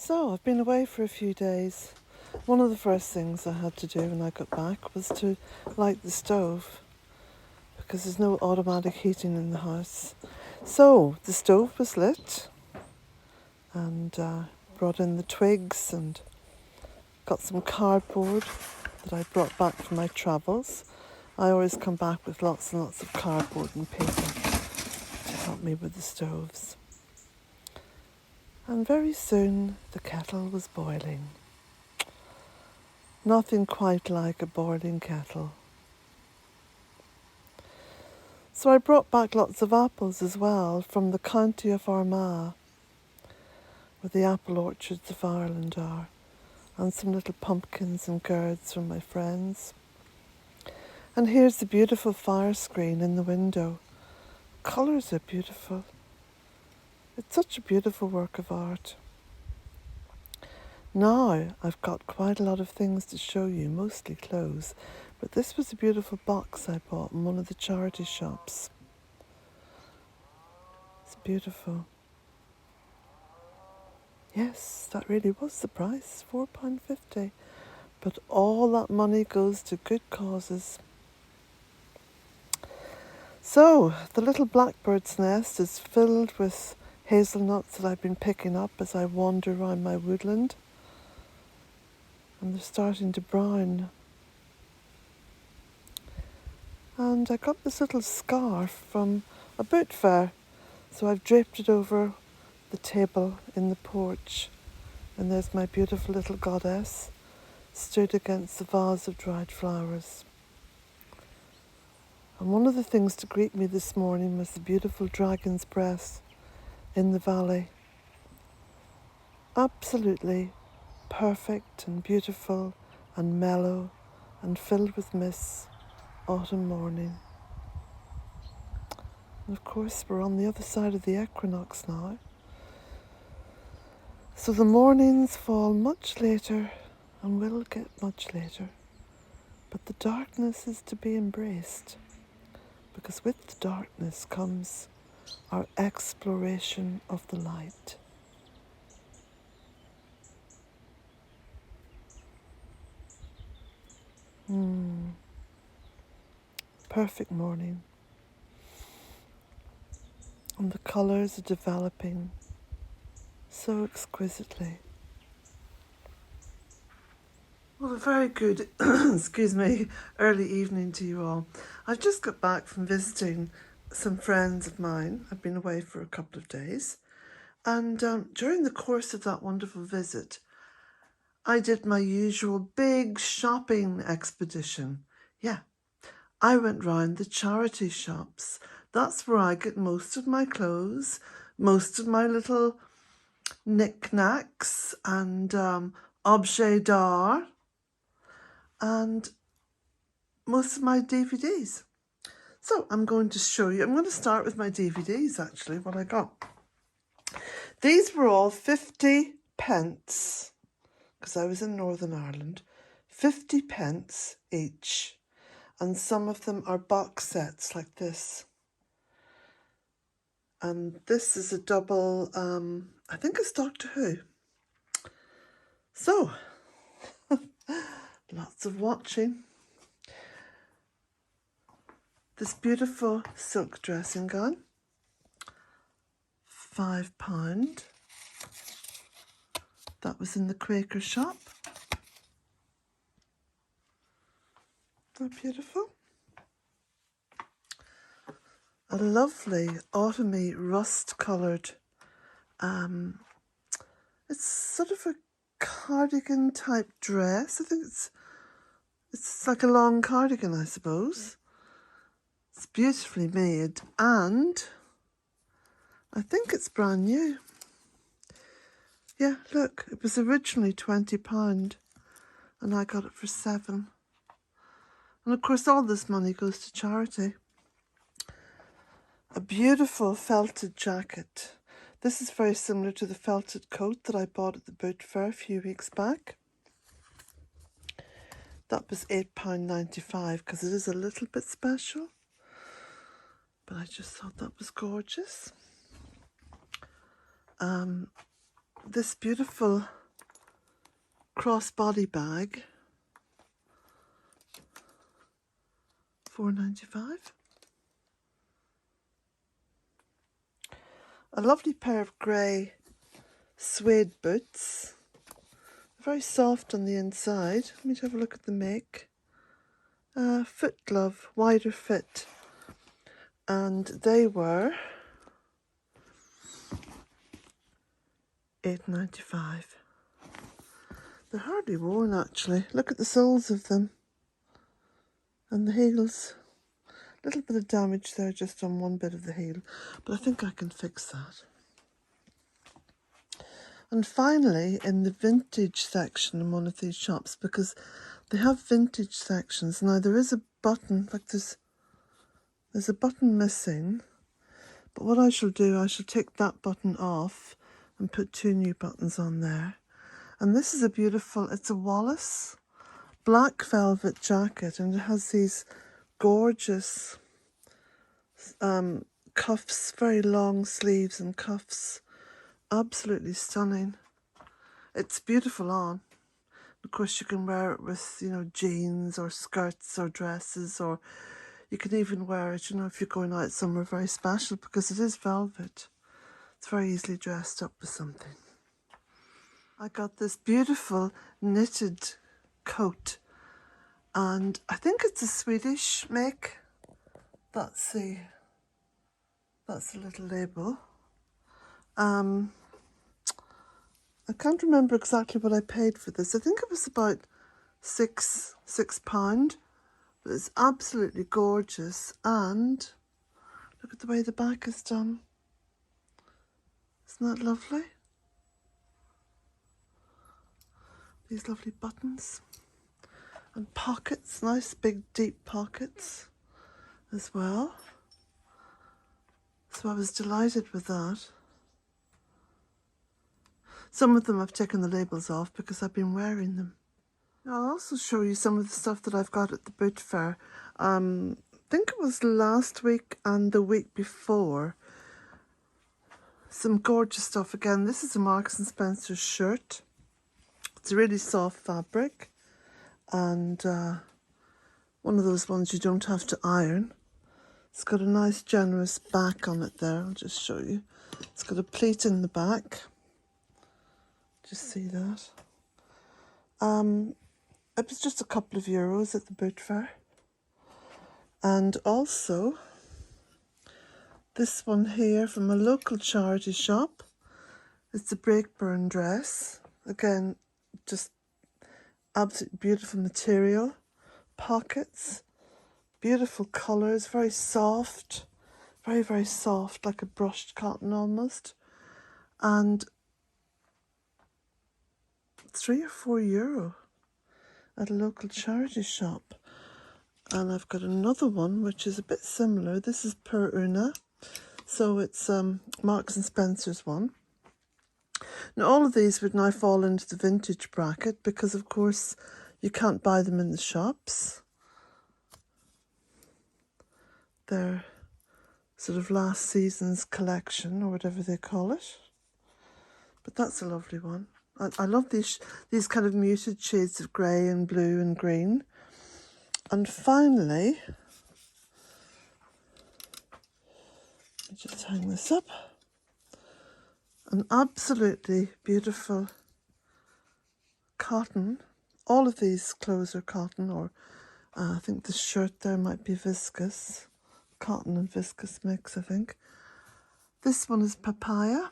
So I've been away for a few days. One of the first things I had to do when I got back was to light the stove because there's no automatic heating in the house. So the stove was lit and brought in the twigs and got some cardboard that I brought back from my travels. I always come back with lots and lots of cardboard and paper to help me with the stoves. And very soon the kettle was boiling. Nothing quite like a boiling kettle. So I brought back lots of apples as well from the county of Armagh, where the apple orchards of Ireland are, and some little pumpkins and gourds from my friends. And here's the beautiful fire screen in the window. Colours are beautiful. It's such a beautiful work of art. Now I've got quite a lot of things to show you, mostly clothes, but this was a beautiful box I bought in one of the charity shops. It's beautiful. Yes, that really was the price, £4.50. But all that money goes to good causes. So, the little blackbird's nest is filled with hazelnuts that I've been picking up as I wander around my woodland. And they're starting to brown. And I got this little scarf from a boot fair, so I've draped it over the table in the porch. And there's my beautiful little goddess, stood against the vase of dried flowers. And one of the things to greet me this morning was the beautiful dragon's breath in the valley. Absolutely perfect and beautiful and mellow and filled with mists, autumn morning. And of course we're on the other side of the equinox now. So the mornings fall much later and will get much later. But the darkness is to be embraced, because with the darkness comes our exploration of the light. Perfect morning. And the colours are developing so exquisitely. Well, a very good, excuse me, early evening to you all. I've just got back from visiting some friends of mine. I've been away for a couple of days. And during the course of that wonderful visit, I did my usual big shopping expedition. Yeah, I went round the charity shops. That's where I get most of my clothes, most of my little knickknacks and objets d'art, and most of my DVDs. So I'm going to show you. I'm going to start with my DVDs, actually, what I got. These were all 50 pence, because I was in Northern Ireland, 50 pence each. And some of them are box sets like this. And this is a double, I think it's Doctor Who. So, lots of watching. This beautiful silk dressing gown, £5. That was in the Quaker shop. Isn't that beautiful? A lovely autumny rust-coloured, it's sort of a cardigan type dress. I think it's like a long cardigan, I suppose. It's beautifully made, and I think it's brand new. Yeah, look, it was originally £20 and I got it for £7. And of course all this money goes to charity. A beautiful felted jacket. This is very similar to the felted coat that I bought at the boot fair a few weeks back. That was £8.95 because it is a little bit special. But I just thought that was gorgeous. this beautiful crossbody bag, £4.95. A lovely pair of grey suede boots, very soft on the inside. Let me have a look at the make. Foot glove, wider fit, and they were £8.95. They're hardly worn actually. Look at the soles of them and the heels. A little bit of damage there just on one bit of the heel, but I think I can fix that. And finally, in the vintage section in one of these shops, because they have vintage sections. Now there is a button, like there's a button missing, but what I shall do, I shall take that button off and put 2 new buttons on there. And this is a beautiful, it's a Wallace black velvet jacket, and it has these gorgeous cuffs, very long sleeves and cuffs. Absolutely stunning. It's beautiful on. Of course, you can wear it with, you know, jeans or skirts or dresses, or you can even wear it, you know, if you're going out somewhere very special, because it is velvet. It's very easily dressed up with something. I got this beautiful knitted coat, and I think it's a Swedish make. That's the little label. I can't remember exactly what I paid for this. I think it was about £6, but it's absolutely gorgeous. And look at the way the back is done. Isn't that lovely? These lovely buttons and pockets, nice big deep pockets as well. So I was delighted with that. Some of them I've taken the labels off because I've been wearing them. I'll also show you some of the stuff that I've got at the boot fair. I think it was last week and the week before. Some gorgeous stuff again. This is a Marks and Spencer shirt. It's a really soft fabric, and one of those ones you don't have to iron. It's got a nice generous back on it there. I'll just show you. It's got a pleat in the back. Just see that. It was just a couple of euros at the boot fair. And also this one here from a local charity shop. It's a Breakburn dress. Again, just absolutely beautiful material. Pockets, beautiful colours, very soft, very, very soft, like a brushed cotton almost. And €3 or €4 at a local charity shop. And I've got another one which is a bit similar. This is Per Una, so it's Marks and Spencer's one. Now all of these would now fall into the vintage bracket because of course you can't buy them in the shops. They're sort of last season's collection or whatever they call it. But that's a lovely one. I love these kind of muted shades of grey and blue and green. And finally, let me just hang this up. An absolutely beautiful cotton. All of these clothes are cotton, or I think the shirt there might be viscose. Cotton and viscose mix, I think. This one is papaya.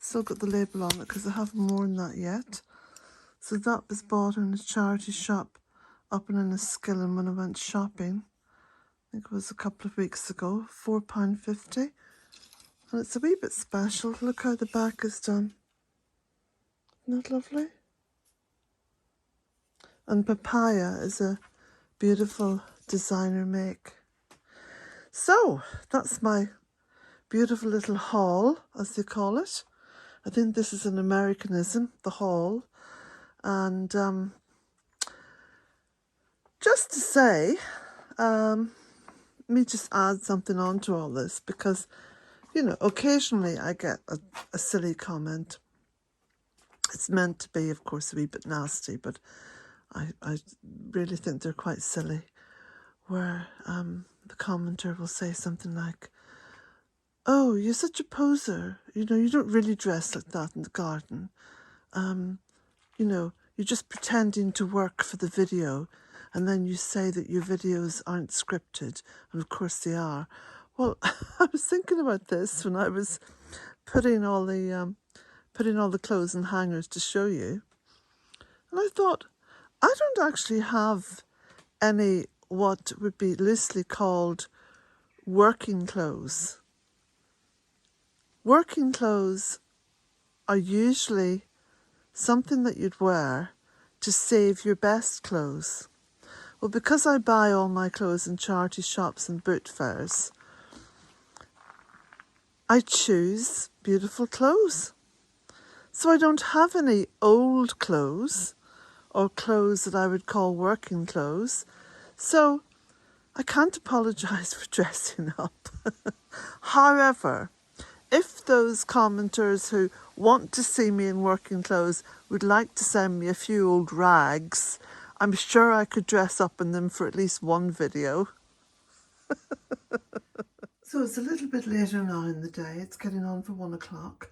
Still got the label on it because I haven't worn that yet. So that was bought in a charity shop up in Enniskillen when I went shopping. I think it was a couple of weeks ago. £4.50. And it's a wee bit special. Look how the back is done. Isn't that lovely? And papaya is a beautiful designer make. So that's my beautiful little haul, as they call it. I think this is an Americanism, the haul. And just to say, let me just add something on to all this, because, you know, occasionally I get a silly comment. It's meant to be, of course, a wee bit nasty, but I really think they're quite silly, where the commenter will say something like, "Oh, you're such a poser. You know, you don't really dress like that in the garden. You know, you're just pretending to work for the video, and then you say that your videos aren't scripted, and of course they are." Well, I was thinking about this when I was putting all the clothes in hangers to show you, and I thought, I don't actually have any what would be loosely called working clothes. Working clothes are usually something that you'd wear to save your best clothes. Well, because I buy all my clothes in charity shops and boot fairs, I choose beautiful clothes. So I don't have any old clothes or clothes that I would call working clothes. So I can't apologise for dressing up. However, if those commenters who want to see me in working clothes would like to send me a few old rags, I'm sure I could dress up in them for at least one video. So it's a little bit later now in the day. It's getting on for 1 o'clock.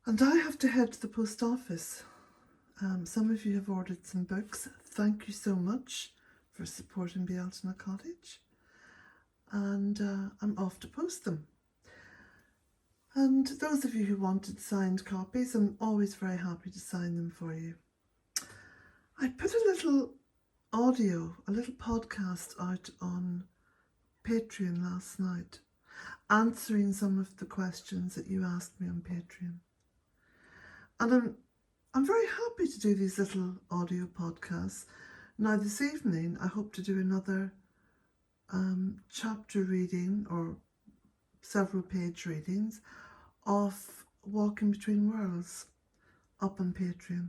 And I have to head to the post office. Some of you have ordered some books. Thank you so much for supporting Old Cottage. And I'm off to post them. And those of you who wanted signed copies, I'm always very happy to sign them for you. I put a little audio, a little podcast out on Patreon last night, answering some of the questions that you asked me on Patreon. And I'm very happy to do these little audio podcasts. Now this evening I hope to do another chapter reading or several page readings of Walking Between Worlds up on Patreon.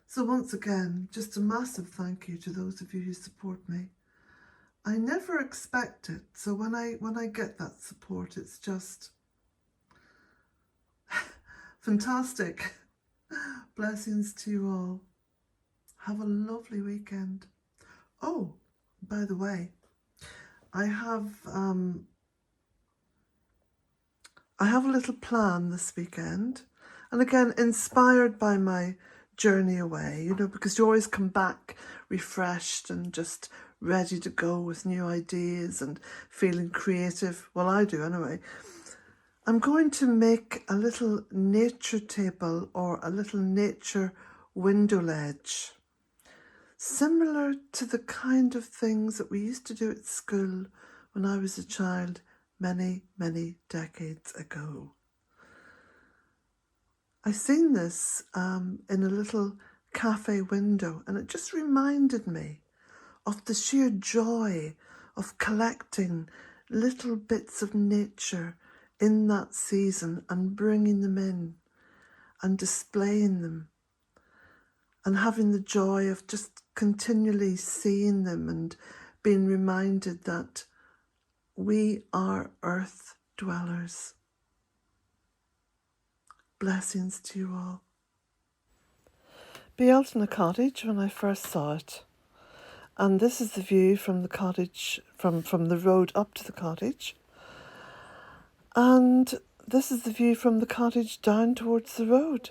So once again, just a massive thank you to those of you who support me. I never expect it, so when I get that support, it's just fantastic. Blessings to you all. Have a lovely weekend. Oh, by the way, I have a little plan this weekend, and again inspired by my journey away, you know, because you always come back refreshed and just ready to go with new ideas and feeling creative. Well, I do anyway. I'm going to make a little nature table or a little nature window ledge, similar to the kind of things that we used to do at school when I was a child many, many decades ago. I seen this in a little cafe window, and it just reminded me of the sheer joy of collecting little bits of nature in that season and bringing them in and displaying them and having the joy of just continually seeing them and being reminded that we are earth dwellers. Blessings to you all. Built in a cottage when I first saw it. And this is the view from the cottage, from the road up to the cottage. And this is the view from the cottage down towards the road.